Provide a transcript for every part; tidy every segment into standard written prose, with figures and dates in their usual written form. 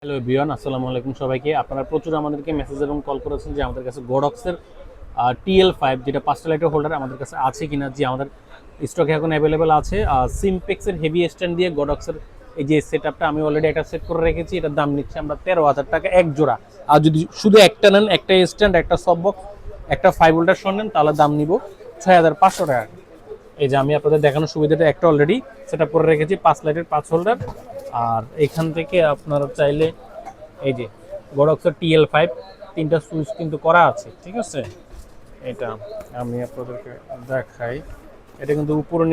Hello everyone, আসসালামু আলাইকুম সবাইকে। আপনারা প্রচুর আমাদেরকে মেসেজ এবং কল করেছেন যে আমাদের কাছে গোডক্সের TL5 যেটা 5টা লাইটের হোল্ডার আমাদের কাছে আছে কিনা। যে আমাদের স্টকে এখন অ্যাভেলেবেল আছে। সিমপেক্সের হেভি স্ট্যান্ড দিয়ে গোডক্সের এই যে সেটআপটা আমি অলরেডি একটা সেট করে রেখেছি। এটার দাম নিচ্ছে আমরা 13,000 টাকা এক জোড়া। আর যদি শুধু একটা নেন, একটা স্ট্যান্ড, একটা সব বক্স, একটা 5 হোল্ডার সহ নেন, তাহলে দাম নিব 6,500 টাকা। এই যে আমি আপনাদের দেখানোর সুবিধাটা একটা অলরেডি সেটআপ করে রেখেছি, 5 লাইটের 5 হোল্ডার। আর এখান থেকে আপনারা চাইলে এই যে গোডক্সের TL5 তিনটা সুইচ কিন্তু করা আছে, ঠিক আছে। এটা আমি আপনাদেরকে দেখাই। এটা কিন্তু উপরে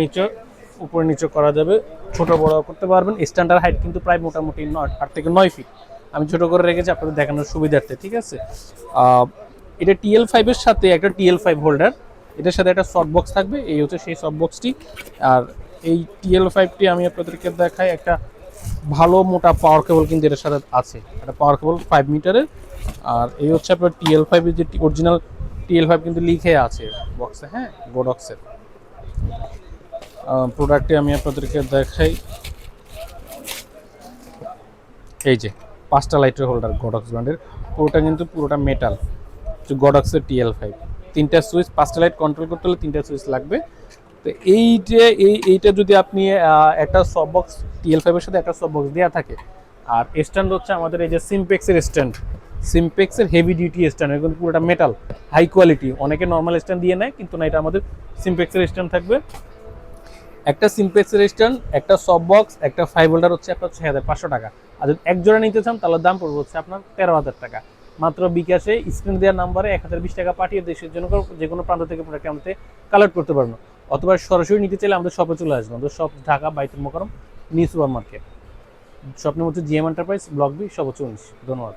নিচে করা যাবে, ছোট বড় করতে পারবেন। স্ট্যান্ডার্ড হাইট কিন্তু প্রায় মোটামুটি 8 থেকে 9 ফিট। আমি ছোট করে রেখেছি আপনাদের দেখানোর সুবিধার্থে, ঠিক আছে। এটা TL5 এর সাথে একটা TL5 হোল্ডার, এটার সাথে একটা সফট বক্স থাকবে। এই হচ্ছে সেই সফট বক্সটি। আর এই TL5টি আমি আপনাদেরকে দেখাই, একটা ভালো মোটা পাওয়ার কেবল কিন্তু এটার সাথে আছে, একটা পাওয়ার কেবল 5 মিটারের। আর এই হচ্ছে আপনার TL5 এর যে অরিজিনাল TL5 কিন্তু লিখে আছে বক্সে, হ্যাঁ, গোডক্সের প্রোডাক্টটি আমি আপনাদেরকে দেখাই। এই যে 5টা লাইটের হোল্ডার গোডক্স ব্র্যান্ডের, পুরোটা মেটাল। গোডক্সের TL5 তিনটা সুইচ, 5টা লাইট কন্ট্রোল করতে হলে 3টা সুইচ লাগবে। তো এইটা যদি আপনি একটা সব বক্স TL5 এর সাথে একটা সব বক্স দেওয়া থাকে। আর স্ট্যান্ড হচ্ছে আমাদের এই যে সিমপেক্সের স্ট্যান্ড, সিমপেক্সের হেভি ডিউটি স্ট্যান্ড, কিন্তু পুরোটা মেটাল, হাই কোয়ালিটি। অনেকে নর্মাল স্ট্যান্ড দিয়ে নেয়, কিন্তু না, এটা আমাদের সিমপেক্সের স্ট্যান্ড থাকবে। একটা সিমপেক্সের স্ট্যান্ড, একটা সব বক্স, একটা 5 হোল্ডার হচ্ছে আপনার 6,500 টাকা। আর যদি এক জোড়া নিতে চান তাহলে দাম পড়বে হচ্ছে আপনার 13,000 টাকা। মাত্র বিকাশে স্ক্রিন দেওয়ার নাম্বারে 1020 টাকা পাঠিয়ে দেশের জন্য যে কোনো প্রান্ত থেকে প্রোডাক্ট আমাদের কালেক্ট করতে পারবেন। অথবা সরাসরি নিতে চাইলে আমাদের শপে চলে আসবেন। আমাদের shop Dhaka Baitul Mukarram new super market. Shop name হচ্ছে GM এন্টারপ্রাইজ, ব্লক বি, সর্বোচ্চ 19। ধন্যবাদ।